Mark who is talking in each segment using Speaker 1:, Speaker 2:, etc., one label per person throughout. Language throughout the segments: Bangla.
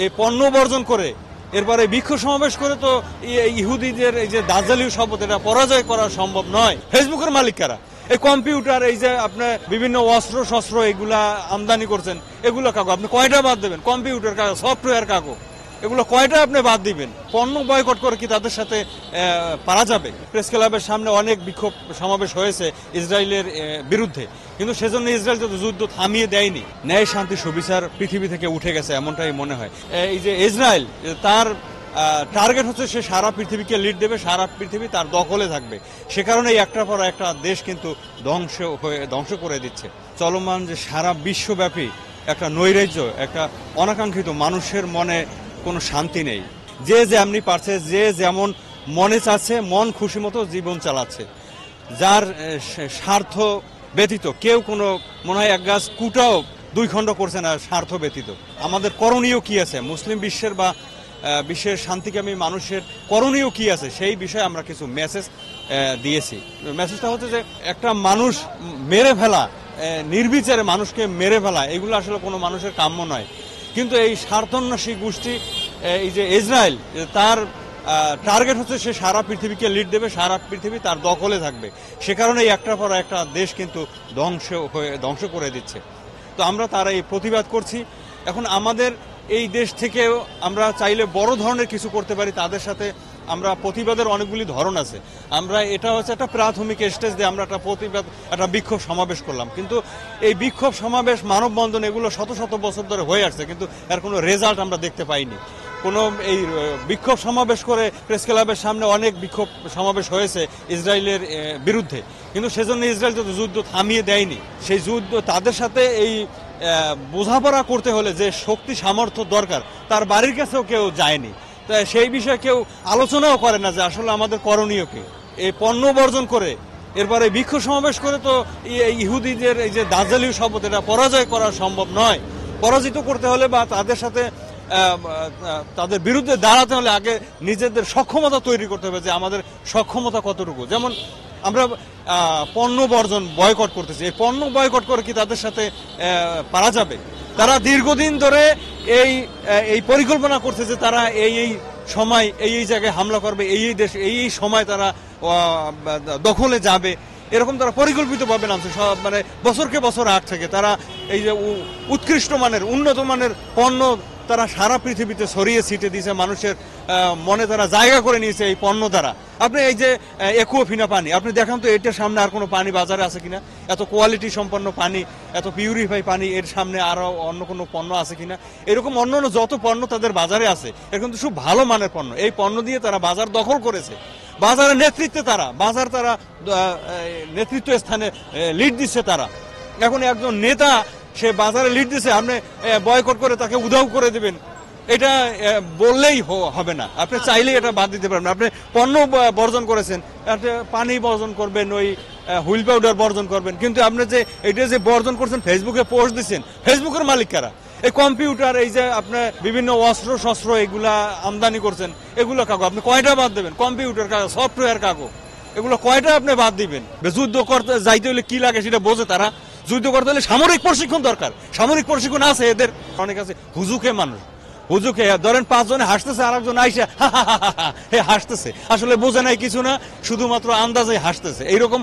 Speaker 1: এই পণ্য বর্জন করে এরপরে বিক্ষোভ সমাবেশ করে তো ইহুদিদের এই যে দাজ্জালীয় শপথ এটা পরাজয় করা সম্ভব নয়। ফেসবুকের মালিক কারা? এই কম্পিউটার, এই যে আপনার বিভিন্ন অস্ত্র শস্ত্র এগুলা আমদানি করছেন, এগুলো কাগো আপনি কয়টা বাদ দেবেন? কম্পিউটার কাগো, সফটওয়্যার কাগো, এগুলো কয়টা আপনি বাদ দিবেন? পণ্য বয়কট করে কি তাদের সাথে পারা যাবে? প্রেস ক্লাবের সামনে অনেক বিক্ষোভ সমাবেশ হয়েছে ইসরায়েলের বিরুদ্ধে, কিন্তু সেজন্য ইসরায়েল তো যুদ্ধ থামিয়ে দেয়নি। ন্যায় শান্তি সুবিচার পৃথিবী থেকে উঠে গেছে এমনটাই মনে হয়। এই যে ইসরায়েল, তার টার্গেট হচ্ছে সে সারা পৃথিবীকে লিড দেবে, সারা পৃথিবী তার দখলে থাকবে। সে কারণে একটার পর একটা দেশ কিন্তু ধ্বংস করে দিচ্ছে। চলমান যে সারা বিশ্বব্যাপী একটা নৈরাজ্য, একটা অনাকাঙ্ক্ষিত, মানুষের মনে কোনো শান্তি নেই। যে যেমনি পারছে, যে যেমন মনে চাচ্ছে মন খুশি মতো জীবন চালাচ্ছে, যার স্বার্থ ব্যতীত কেউ কোনো মনে হয় এক গাছ কুটাও দুই খণ্ড করছে না স্বার্থ ব্যতীত। আমাদের করণীয় কি আছে? মুসলিম বিশ্বের বা বিশ্বের শান্তিকামী মানুষের করণীয় কি আছে সেই বিষয়ে আমরা কিছু মেসেজ দিয়েছি। মেসেজটা হচ্ছে যে একটা মানুষ মেরে ফেলা, নির্বিচারে মানুষকে মেরে ফেলা, এগুলো আসলে কোনো মানুষের কাম্য নয়। কিন্তু এই স্বার্থন্বেষী গোষ্ঠী, এই যে ইসরায়েল, তার টার্গেট হচ্ছে সে সারা পৃথিবীকে লিড দেবে, সারা পৃথিবী তার দখলে থাকবে। সে কারণে একটার পর একটা দেশ কিন্তু ধ্বংস করে দিচ্ছে। তো আমরা তার এই প্রতিবাদ করছি। এখন আমাদের এই দেশ থেকেও আমরা চাইলে বড় ধরনের কিছু করতে পারি। তাদের সাথে আমরা প্রতিবাদের অনেকগুলি ধরন আছে। আমরা এটা হচ্ছে একটা প্রাথমিক স্টেজ দিয়ে আমরা একটা প্রতিবাদ, একটা বিক্ষোভ সমাবেশ করলাম, কিন্তু এই বিক্ষোভ সমাবেশ, মানববন্ধন এগুলো শত শত বছর ধরে হয়ে আসছে, কিন্তু এর কোনো রেজাল্ট আমরা দেখতে পাইনি। কোনো এই বিক্ষোভ সমাবেশ করে প্রেস ক্লাবের সামনে অনেক বিক্ষোভ সমাবেশ হয়েছে ইসরায়েলের বিরুদ্ধে, কিন্তু সেজন্য ইসরায়েল তো যুদ্ধ থামিয়ে দেয়নি। সেই যুদ্ধ তাদের সাথে এই বোঝাপড়া করতে হলে যে শক্তি সামর্থ্য দরকার, তার বাড়ির কাছেও কেউ যায়নি। তাই সেই বিষয়ে কেউ আলোচনাও করে না যে আসলে আমাদের করণীয় কি। এই পণ্য বর্জন করে এরপরে বিক্ষোভ সমাবেশ করে তো ইহুদিদের এই যে দাজ্জালীয় শপথ এটা পরাজয় করা সম্ভব নয়। পরাজিত করতে হলে বা তাদের সাথে তাদের বিরুদ্ধে দাঁড়াতে হলে আগে নিজেদের সক্ষমতা তৈরি করতে হবে যে আমাদের সক্ষমতা কতটুকু। যেমন আমরা পণ্য বর্জন বয়কট করতেছি, এই পণ্য বয়কট করে কি তাদের সাথে পারা যাবে? তারা দীর্ঘদিন ধরে এই পরিকল্পনা করছে যে তারা এই সময় এই জায়গায় হামলা করবে, এই দেশ এই সময় তারা দখলে যাবে, এরকম তারা পরিকল্পিতভাবে নামছে। সব মানে বছরকে বছর আগ থেকে তারা এই যে উৎকৃষ্ট মানের, উন্নত মানের পণ্য তারা সারা পৃথিবীতে ছড়িয়ে ছিটে দিয়েছে, মানুষের মনে তারা জায়গা করে নিয়েছে এই পণ্য দ্বারা। আপনি এই যে একুয়াফিনা পানি, আপনি দেখান তো এটার সামনে আর কোনো পানি বাজারে আছে কিনা? এত কোয়ালিটি সম্পন্ন পানি, এত পিউরিফাই পানি, এর সামনে আরো অন্য কোনো পণ্য আছে কিনা? এরকম অন্য যত পণ্য তাদের বাজারে আছে, এর কিন্তু খুব ভালো মানের পণ্য। এই পণ্য দিয়ে তারা বাজার দখল করেছে, বাজারের নেতৃত্বে তারা নেতৃত্ব স্থানে লিড দিচ্ছে তারা। এখন একজন নেতা সে বাজারে লিড দিচ্ছে, আপনি বয়কট করে তাকে উধাও করে দেবেন, এটা বললেই হবে না। আপনি চাইলেই এটা বাদ দিতে পারবেন। আপনি পণ্য বর্জন করেছেন, পানি বর্জন করবেন, ওই হুইল পাউডার বর্জন করবেন, কিন্তু আপনি যে এটা যে বর্জন করছেন, ফেসবুকে পোস্ট দিচ্ছেন, ফেসবুকের মালিক কারা? এই কম্পিউটার, এই যে আপনার বিভিন্ন অস্ত্র শস্ত্র এগুলা আমদানি করছেন, এগুলো কাগো আপনি কয়টা বাদ দেবেন? কম্পিউটার কাগো, সফটওয়্যার কাগো, এগুলো কয়টা আপনি বাদ দিবেন? যুদ্ধ করতে যাইতে হলে কি লাগে সেটা বোঝে তারা। যুদ্ধ করতে হলে সামরিক প্রশিক্ষণ দরকার, সামরিক প্রশিক্ষণ আছে এদের। অনেক আছে হুজুকে মানুষ, হুজুকে ধরেন 5 জনে হাসতেছে, আর একজন আইসা হাসতেছে, আসলে বোঝে নাই কিছু না, শুধুমাত্র আন্দাজে হাসতেছে। এইরকম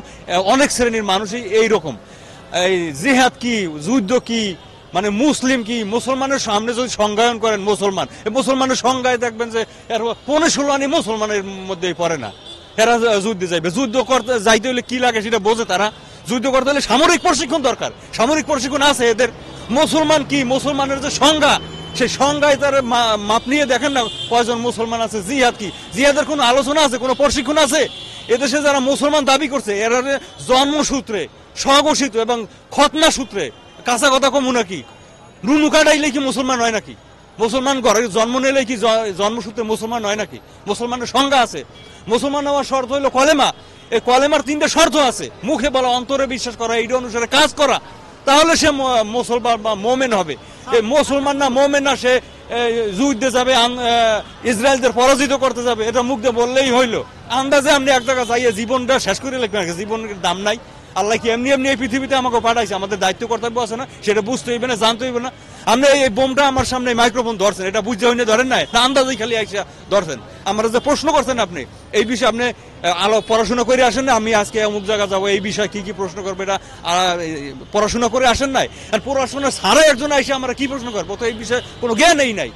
Speaker 1: অনেক শ্রেণীর মানুষই এইরকম। এই জিহাদ কি, যুদ্ধ কি, মানে মুসলিম কি, মুসলমানের সামনে যদি সংজ্ঞায়ন করেন মুসলমান, মুসলমানের সংজ্ঞায় দেখবেন যে 15-16 আনি মুসলমানের মধ্যেই পড়ে না, এরা যুদ্ধে যাইবে। যুদ্ধ করতে যাইতে হলে কি লাগে সেটা বোঝে তারা। যুদ্ধ করতে হলে সামরিক প্রশিক্ষণ দরকার, সামরিক প্রশিক্ষণ আছে এদের। মুসলমান কি, মুসলমানের যে সংজ্ঞা, সেই সংজ্ঞায় তার মাপ নিয়ে দেখেন না কয়জন মুসলমান আছে। জিহাদ কি, জিহাদের কোনো আলোচনা আছে, কোনো প্রশিক্ষণ আছে? এদেশে যারা মুসলমান দাবি করছে এরা জন্মসূত্রে স্বঘোষিত এবং খতনা সূত্রে, কাঁচা কথা কমু নাকি, রুনু কাটাইলে কি মুসলমান হয় নাকি? মুসলমান ঘরে জন্ম নিলে কি জন্মসূত্রে মুসলমান হয় নাকি? মুসলমানের সংজ্ঞা আছে। মুসলমান হওয়ার শর্ত হইল কলেমা। এই কলেমার 3টে শর্ত আছে, মুখে বলা, অন্তরে বিশ্বাস করা, এইটা অনুসারে কাজ করা, তাহলে সে মুসলমান বা মোমেন হবে। এই মুসলমান না, মোমেন না, সে যুদ্ধে যাবে, ইসরায়েলদের পরাজিত করতে যাবে, এটা মুখ দিয়ে বললেই হইলো। আন্দাজে আপনি এক জায়গায় যাইয়ে জীবনটা শেষ করে লিখবেন, জীবনের দাম নাই। আল্লাহ কি এমনি এই পৃথিবীতে আমাকে পাঠাইছে, আমাদের দায়িত্ব কর্তব্য আছে না, সেটা বুঝতে হইবে না, জানতে হইবে না। আপনি এই বোমটা আমার সামনে মাইক্রোফোন ধরছেন, এটা বুঝতে হইনি ধরেন নাই না আন্দাজেই খালি আইসা ধরছেন। আমরা যে প্রশ্ন করছেন আপনি এই বিষয়ে আপনি আলো পড়াশোনা করে আসেন না, আমি আজকে অমুক জায়গা যাবো এই বিষয়ে কি কি প্রশ্ন করবো এটা পড়াশোনা করে আসেন নাই? আর পড়াশোনা ছাড়াই একজন আইসে আমরা কি প্রশ্ন করবো? তো এই বিষয়ে কোনো জ্ঞানই নাই।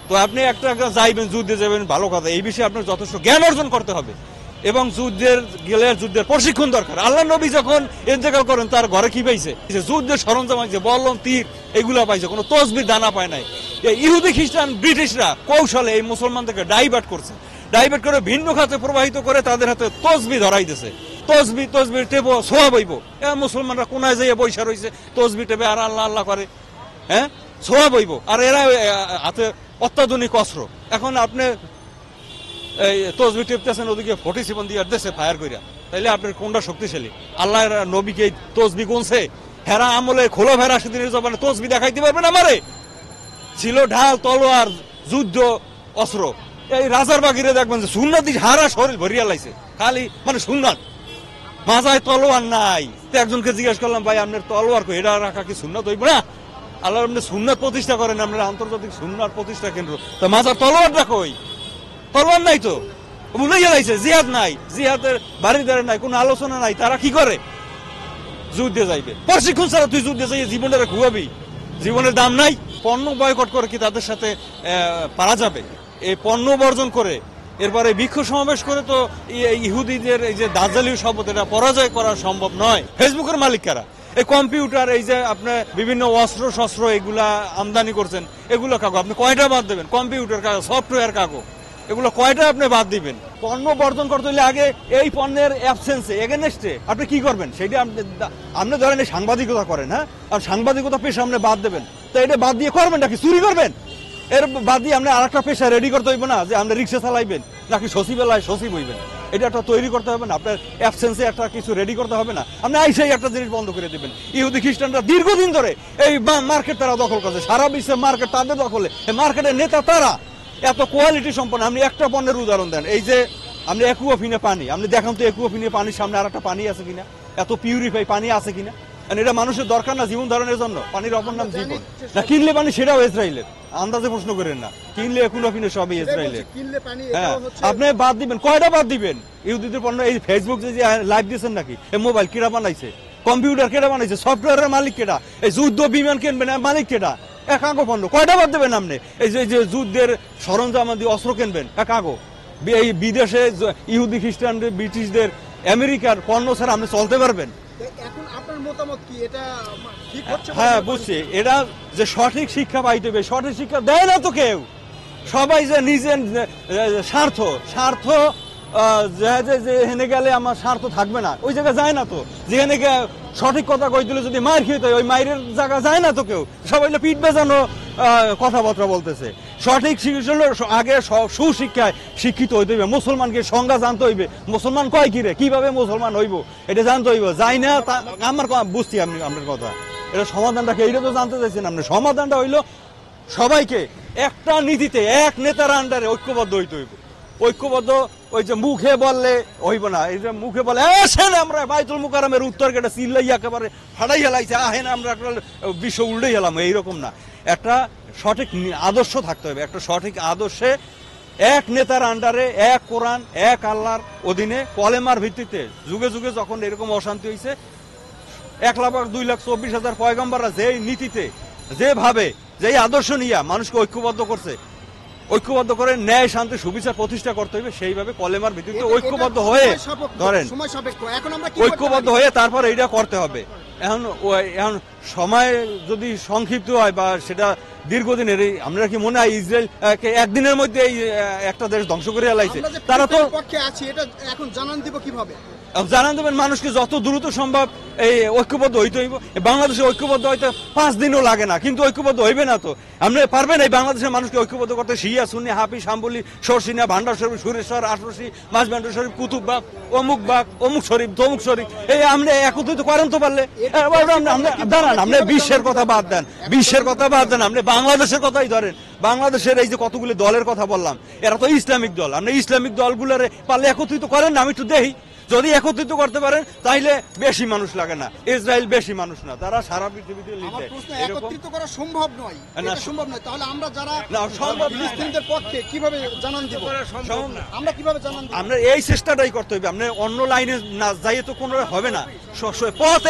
Speaker 1: তো আপনি একটা যাইবেন, যুদ্ধে যাবেন, ভালো কথা, এই বিষয়ে আপনার যথেষ্ট জ্ঞান অর্জন করতে হবে এবং যুদ্ধের প্রশিক্ষণ দরকার। আল্লাহ নবী যখন ইন্তেকাল করেন তার ঘরে কি পাইছে? যুদ্ধের সরঞ্জাম আছে, বল্লম, তীর, এগুলো পাইছে, কোনো তসবির দানা পায় নাই। ইহুদি খ্রিস্টান ব্রিটিশরা কৌশলে এই মুসলমানদেরকে ডাইভার্ট করছে, ডাইভার্ট করে ভিন্ন খাতে প্রবাহিত করে তাদের হাতে তসবি ধরাই দিছে। তসবি টেপো সোয়া বইব, মুসলমানরা কোনায় যাইয়ে বৈশা রয়েছে, তসবি টেপে আর আল্লাহ আল্লাহ করে, হ্যাঁ, সোয়া বইব, আর এরা হাতে অত্যাধুনিক অস্ত্র। এখন আপনি এই তসবি টেপতেছেন, ওদিকে 47 দিয়ে দেশে ফায়ার করিয়া, তাইলে আপনার কোনটা শক্তিশালী? আল্লাহ নবীকে তসবি গুনছে? হেরা আমলে খোলা ভেড়া সেদিনের জবানে তসবি দেখাইতে পারবেন আমারে? ছিল ঢাল, তলোয়ার, যুদ্ধ অস্ত্র। এই রাজার বাগিরে দেখবেন যে সুন্নাত হারা শরীর ভরিয়া লাইছে, খালি মানে সুন্নাত, মাজায় তলোয়ার নাই। তো একজনকে জিজ্ঞেস করলাম, ভাই আপনার তলোয়ার কই? এটা রাখা কি সুন্নাত হইব না? আল্লাহ আপনি সুন্নাত প্রতিষ্ঠা করেন, আপনার আন্তর্জাতিক সুন্নাত প্রতিষ্ঠা কেন্দ্র, তো মাজার তলোয়ারটা কই? তলোয়ার নাই তো, ভুলে গেলাইছে। জিহাদ নাই, জিহাদের বাড়িদারে নাই, কোনো আলোচনা নাই। তারা কি করে? যুদ্ধে যাইবে। প্রশিক্ষণ ছাড়া তুই যুদ্ধে যাই জীবনটা খুয়াবি? জীবনের দাম নাই? পণ্য বয়কট করে কি তাদের সাথে পারা যাবে? এই পণ্য বর্জন করে এরপরে বিক্ষোভ সমাবেশ করে তো ইহুদিদের এই যে দাজ্জালীয় শপথ, এটা পরাজয় করা সম্ভব নয়। ফেসবুকের মালিক কারা? এই কম্পিউটার, এই যে আপনার বিভিন্ন অস্ত্র শস্ত্র এগুলা আমদানি করছেন, এগুলো কাগো আপনি কয়টা বাদ দেবেন? কম্পিউটার কাগো, সফটওয়্যার কাগো, এগুলো কয়টা আপনি বাদ দিবেন? পণ্য বর্জন করতে হলে আগে এই পণ্যের অ্যাবসেন্সে, এগেনস্টে আপনি কি করবেন সেটা আপনি ধরেন এই সাংবাদিকতা করেন, হ্যাঁ, আর সাংবাদিকতা পেশা আপনি বাদ দেবেন, তো এটা বাদ দিয়ে করবেন নাকি চুরি করবেন? এর বাদ দিয়ে আপনি আর একটা পেশা রেডি করতে হইব না, যে আপনি রিক্সা চালাইবেন নাকি সচিবালয় সচিব হইবেন, এটা একটা তৈরি করতে হবে না? আপনার অ্যাবসেন্সে একটা কিছু রেডি করতে হবে না? আপনি আইসাই একটা জিনিস বন্ধ করে দেবেন। ইহুদি খ্রিস্টানরা দীর্ঘদিন ধরে এই মার্কেট তারা দখল করছে, সারা বিশ্বের মার্কেট তাদের দখলে, এই মার্কেটের নেতা তারা, এত কোয়ালিটি সম্পন্ন। আপনি একটা পণ্যের উদাহরণ দেন, এই যে আপনি একুয়াফিনে পানি, আপনি দেখান তো একুয়াফিনে পানির সামনে আর একটা পানি আছে কিনা, এত পিউরিফাই পানি আছে কিনা? এটা মানুষের দরকার না জীবন ধারণের জন্য? পানির অপর নাম জীবন। না কিনলে পানি সেটাও ইসরায়েলের, আন্দাজে প্রশ্ন করেন না, কিনলে একুয়াফিনে সবই ইসরায়েলের। হ্যাঁ, আপনি বাদ দিবেন, কয়টা বাদ দিবেন? ইহুদিদের পণ্য এই ফেসবুক যে লাইভ দিয়েছেন নাকি, এই মোবাইল কেটা বানাইছে, কম্পিউটার কেটা বানাইছে, সফটওয়্যারের মালিক কেটা, এই যুদ্ধ বিমান কিনবেন মালিক কেটা? একাঙ্গ পণ্য কয়টা বাদ দেবেন আপনি? এই যে যুদ্ধের সরঞ্জাম দিয়ে অস্ত্র কিনবেন, একাঙ্গ। এই বিদেশে ইহুদি খ্রিস্টান ব্রিটিশদের আমেরিকার পণ্য ছাড়া আপনি চলতে পারবেন?
Speaker 2: এখন আপনার মতামত কি, এটা ঠিক হচ্ছে?
Speaker 1: হ্যাঁ বুঝছি, এটা যে সঠিক শিক্ষা পাইতে হবে, সঠিক শিক্ষা দেয় না তো কেউ। সবাই যে নিজের স্বার্থ স্বার্থ যেখানে গেলে আমার স্বার্থ থাকবে না, ওই জায়গায় যায় না তো। যেখানে সঠিক কথা কই দিলে যদি মার খেতে হয়, ওই মায়ের জায়গা যায় না তো কেউ। সবাই পিঠ বেজানো কথাবার্তা বলতেছে। সঠিক শিক্ষা আগে সুশিক্ষায় শিক্ষিত হইতে হইবে, মুসলমানকে সংজ্ঞা জানতে হইবে। মুসলমান কয় কি রে, কিভাবে মুসলমান হইব এটা জানতে হইব। যাই না আমার বুঝছি আমি আপনার কথা, এটা সমাধানটা কি এইটা তো জানতে চাইছেন আপনি। সমাধানটা হইলো সবাইকে একটা নীতিতে, এক নেতার আন্ডারে ঐক্যবদ্ধ হইতে হইব। ঐক্যবদ্ধ ওই যে মুখে বললে হইব না, এই যে মুখে বলে আসেন আমরা বাইতুল মুকাররমের উত্তর গেটে চিল্লাই একেবারে ফাড়াই হেলাইছে, আহেন আমরা বিশ্ব উল্টেই হেলাম, এইরকম না। একটা সঠিক আদর্শ থাকতে হবে, একটা সঠিক আদর্শে এক নেতার আন্ডারে, এক কোরআন, এক আল্লাহর অধীনে কলেমার ভিত্তিতে যুগে যুগে যখন এরকম অশান্তি হয়েছে, 1,02,24,000 পয়গম্বররা যেই নীতিতে, যেভাবে, যেই আদর্শ নিয়ে মানুষকে ঐক্যবদ্ধ করছে, ঐক্যবদ্ধ করে ন্যায় শান্তি সুবিচার প্রতিষ্ঠা করতে হবে, সেইভাবে কলেমার ভিত্তিতে ঐক্যবদ্ধ হয়ে ধরেন, ঐক্যবদ্ধ হয়ে তারপর এইটা করতে হবে। এখন সময় যদি সংক্ষিপ্ত হয় বা সেটা দীর্ঘদিনের, আমরা কি মনে হয় ইসরায়েল একদিনের মধ্যে এই একটা দেশ ধ্বংস করে ফেলাইছে? তারা তো
Speaker 2: পক্ষে আছে, এটা এখন জানান দিব কিভাবে?
Speaker 1: জানান দেবেন মানুষকে যত দ্রুত সম্ভব এই ঐক্যবদ্ধ হইতে হইব। বাংলাদেশে ঐক্যবদ্ধ হইতে 5 দিনও লাগে না, কিন্তু ঐক্যবদ্ধ হইবে না তো। আপনি পারবেন এই বাংলাদেশের মানুষকে ঐক্যবদ্ধ করতে? শিয়া সুন্নি হাফি শাম্বলি সরসিনা ভান্ডার শরীফ সুরেশ্বর আশরসি মাঝবান্ডার শরীফ কুতুববাগ অমুক শরীফ তমুক শরীফ, এই আপনি একত্রিত করেন তো পারলে? দাঁড়ান, আপনি বিশ্বের কথা বাদ দেন, বিশ্বের কথা বাদ দেন, আপনি বাংলাদেশের কথাই ধরেন। বাংলাদেশের এই যে কতগুলো দলের কথা বললাম, এরা তো ইসলামিক দল। আপনি ইসলামিক দলগুলোরে পারলে একত্রিত করেন না? আমি একটু দেখি যদি একত্রিত করতে পারেন তাইলে বেশি মানুষ লাগে না, ইসরায়েল বেশি মানুষ না, তারা সারা পৃথিবীতে
Speaker 2: আমার
Speaker 1: লিখে
Speaker 2: প্রশ্ন
Speaker 1: এরকম
Speaker 2: একত্রিত করা সম্ভব নয়,
Speaker 1: না,
Speaker 2: এটা সম্ভব নয়। তাহলে আমরা যারা
Speaker 1: না, সম্ভব না।
Speaker 2: ফিলিস্তিনিদের পক্ষে কিভাবে জানান দিব?
Speaker 1: সম্ভব না।
Speaker 2: আমরা কিভাবে জানান দিব?
Speaker 1: আমরা এই চেষ্টাটাই করতে হবে, আমরা অন্য লাইনে না যাইয়ে তো কোনো হবে না। পথ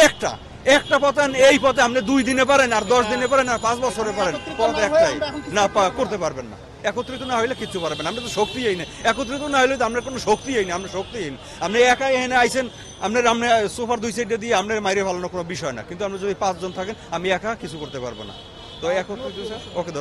Speaker 1: একটা পথ, এই পথে আপনি 2 দিনে পারেন, আর 10 দিনে পারেন, আর 5 বছরে পারেন, পথ একটাই। না, করতে পারবেন না। একত্রিত না হইলে কিচ্ছু পারবেন না। আমরা তো শক্তিই নেই, একত্রিত না হইলে তো আমরা কোনো শক্তিই নেই, আমরা শক্তিহীন। আপনি একাই এখানে আইছেন, আপনার সোফার 2 সাইডে দিয়ে আপনার মাইরে ফেলানোর কোনো বিষয় না, কিন্তু আপনি যদি 5 জন থাকেন, আমি একা কিছু করতে পারবো না। তো একত্রিত, ওকে।